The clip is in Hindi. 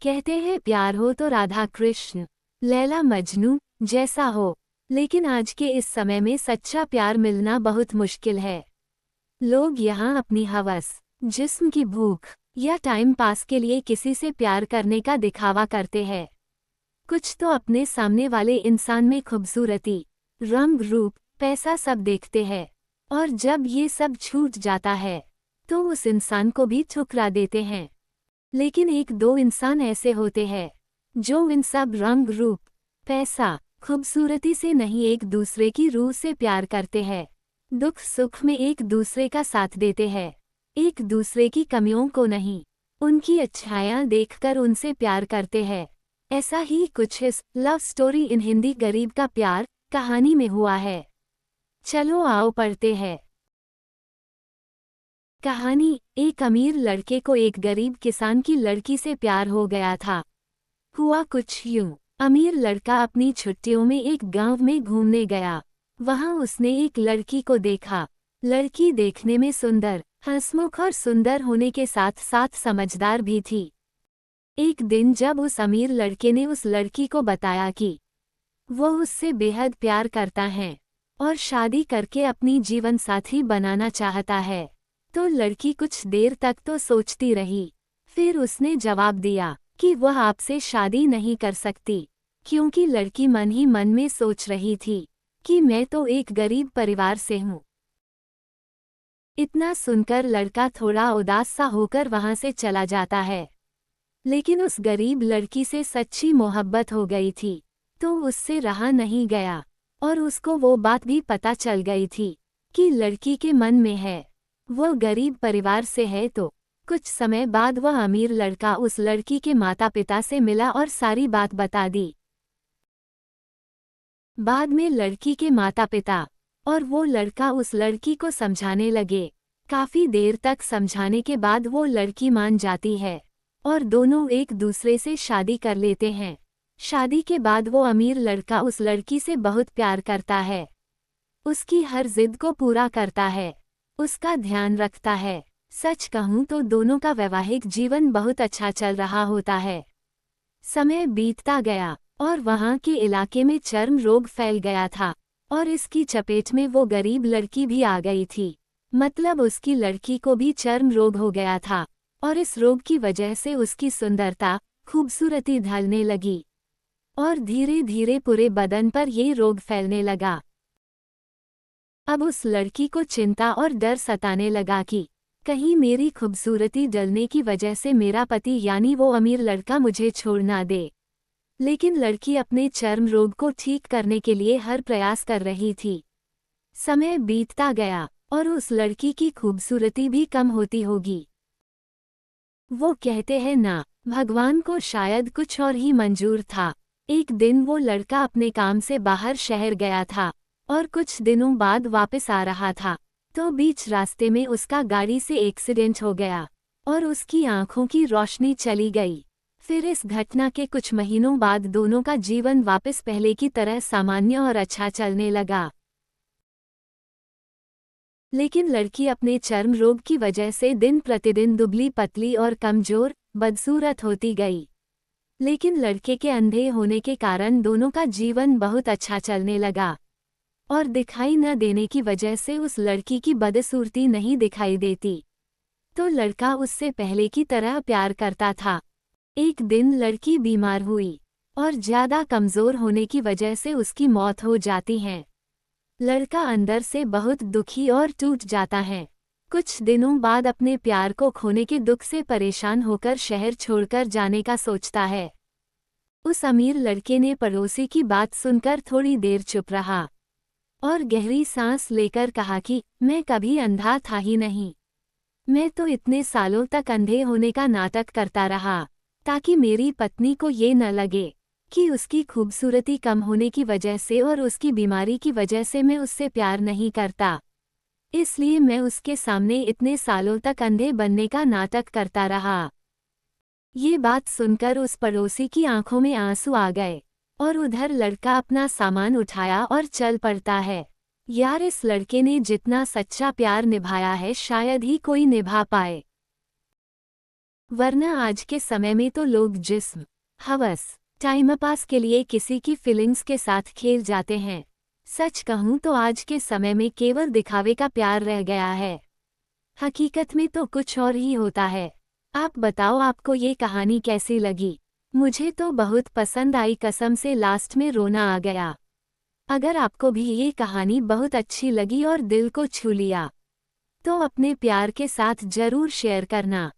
कहते हैं प्यार हो तो राधा कृष्ण, लैला मजनू जैसा हो। लेकिन आज के इस समय में सच्चा प्यार मिलना बहुत मुश्किल है। लोग यहाँ अपनी हवस, जिस्म की भूख या टाइम पास के लिए किसी से प्यार करने का दिखावा करते हैं। कुछ तो अपने सामने वाले इंसान में खूबसूरती, रंग रूप, पैसा सब देखते हैं, और जब ये सब छूट जाता है तो उस इंसान को भी ठुकरा देते हैं। लेकिन एक दो इंसान ऐसे होते हैं जो इन सब रंग रूप, पैसा, खूबसूरती से नहीं, एक दूसरे की रूह से प्यार करते हैं। दुख सुख में एक दूसरे का साथ देते हैं, एक दूसरे की कमियों को नहीं, उनकी अच्छाइयाँ देखकर उनसे प्यार करते हैं। ऐसा ही कुछ इस लव स्टोरी इन हिंदी गरीब का प्यार कहानी में हुआ है। चलो आओ पढ़ते हैं। कहानी। एक अमीर लड़के को एक गरीब किसान की लड़की से प्यार हो गया था। हुआ कुछ यूं, अमीर लड़का अपनी छुट्टियों में एक गांव में घूमने गया। वहां उसने एक लड़की को देखा। लड़की देखने में सुंदर, हंसमुख और सुंदर होने के साथ साथ समझदार भी थी। एक दिन जब उस अमीर लड़के ने उस लड़की को बताया कि वो उससे बेहद प्यार करता है और शादी करके अपनी जीवन साथी बनाना चाहता है, तो लड़की कुछ देर तक तो सोचती रही। फिर उसने जवाब दिया कि वह आपसे शादी नहीं कर सकती, क्योंकि लड़की मन ही मन में सोच रही थी कि मैं तो एक गरीब परिवार से हूँ। इतना सुनकर लड़का थोड़ा उदास सा होकर वहां से चला जाता है। लेकिन उस गरीब लड़की से सच्ची मोहब्बत हो गई थी, तो उससे रहा नहीं गया, और उसको वो बात भी पता चल गई थी कि लड़की के मन में है, वो गरीब परिवार से है। तो कुछ समय बाद वह अमीर लड़का उस लड़की के माता पिता से मिला और सारी बात बता दी। बाद में लड़की के माता पिता और वो लड़का उस लड़की को समझाने लगे। काफी देर तक समझाने के बाद वो लड़की मान जाती है और दोनों एक दूसरे से शादी कर लेते हैं। शादी के बाद वो अमीर लड़का उस लड़की से बहुत प्यार करता है, उसकी हर जिद को पूरा करता है, उसका ध्यान रखता है। सच कहूँ तो दोनों का वैवाहिक जीवन बहुत अच्छा चल रहा होता है। समय बीतता गया और वहाँ के इलाके में चर्म रोग फैल गया था, और इसकी चपेट में वो गरीब लड़की भी आ गई थी। मतलब उसकी लड़की को भी चर्म रोग हो गया था, और इस रोग की वजह से उसकी सुंदरता, खूबसूरती ढलने लगी, और धीरे धीरे पूरे बदन पर ये रोग फैलने लगा। अब उस लड़की को चिंता और डर सताने लगा कि कहीं मेरी खूबसूरती जलने की वजह से मेरा पति यानी वो अमीर लड़का मुझे छोड़ ना दे। लेकिन लड़की अपने चर्म रोग को ठीक करने के लिए हर प्रयास कर रही थी। समय बीतता गया और उस लड़की की खूबसूरती भी कम होती होगी। वो कहते हैं ना, भगवान को शायद कुछ और ही मंजूर था। एक दिन वो लड़का अपने काम से बाहर शहर गया था और कुछ दिनों बाद वापस आ रहा था, तो बीच रास्ते में उसका गाड़ी से एक्सीडेंट हो गया और उसकी आंखों की रोशनी चली गई। फिर इस घटना के कुछ महीनों बाद दोनों का जीवन वापस पहले की तरह सामान्य और अच्छा चलने लगा। लेकिन लड़की अपने चर्म रोग की वजह से दिन प्रतिदिन दुबली पतली और कमजोर, बदसूरत होती गई। लेकिन लड़के के अंधे होने के कारण दोनों का जीवन बहुत अच्छा चलने लगा, और दिखाई न देने की वजह से उस लड़की की बदसूरती नहीं दिखाई देती, तो लड़का उससे पहले की तरह प्यार करता था। एक दिन लड़की बीमार हुई और ज्यादा कमजोर होने की वजह से उसकी मौत हो जाती है। लड़का अंदर से बहुत दुखी और टूट जाता है। कुछ दिनों बाद अपने प्यार को खोने के दुख से परेशान होकर शहर छोड़कर जाने का सोचता है। उस अमीर लड़के ने पड़ोसी की बात सुनकर थोड़ी देर चुप रहा और गहरी सांस लेकर कहा कि मैं कभी अंधा था ही नहीं। मैं तो इतने सालों तक अंधे होने का नाटक करता रहा ताकि मेरी पत्नी को ये न लगे कि उसकी खूबसूरती कम होने की वजह से और उसकी बीमारी की वजह से मैं उससे प्यार नहीं करता। इसलिए मैं उसके सामने इतने सालों तक अंधे बनने का नाटक करता रहा। ये बात सुनकर उस पड़ोसी की आंखों में आंसू आ गए और उधर लड़का अपना सामान उठाया और चल पड़ता है। यार, इस लड़के ने जितना सच्चा प्यार निभाया है शायद ही कोई निभा पाए। वरना आज के समय में तो लोग जिस्म, हवस, टाइम पास के लिए किसी की फीलिंग्स के साथ खेल जाते हैं। सच कहूँ तो आज के समय में केवल दिखावे का प्यार रह गया है। हकीकत में तो कुछ और ही होता है। आप बताओ, आपको ये कहानी कैसी लगी? मुझे तो बहुत पसंद आई, कसम से लास्ट में रोना आ गया। अगर आपको भी ये कहानी बहुत अच्छी लगी और दिल को छू लिया, तो अपने प्यार के साथ जरूर शेयर करना।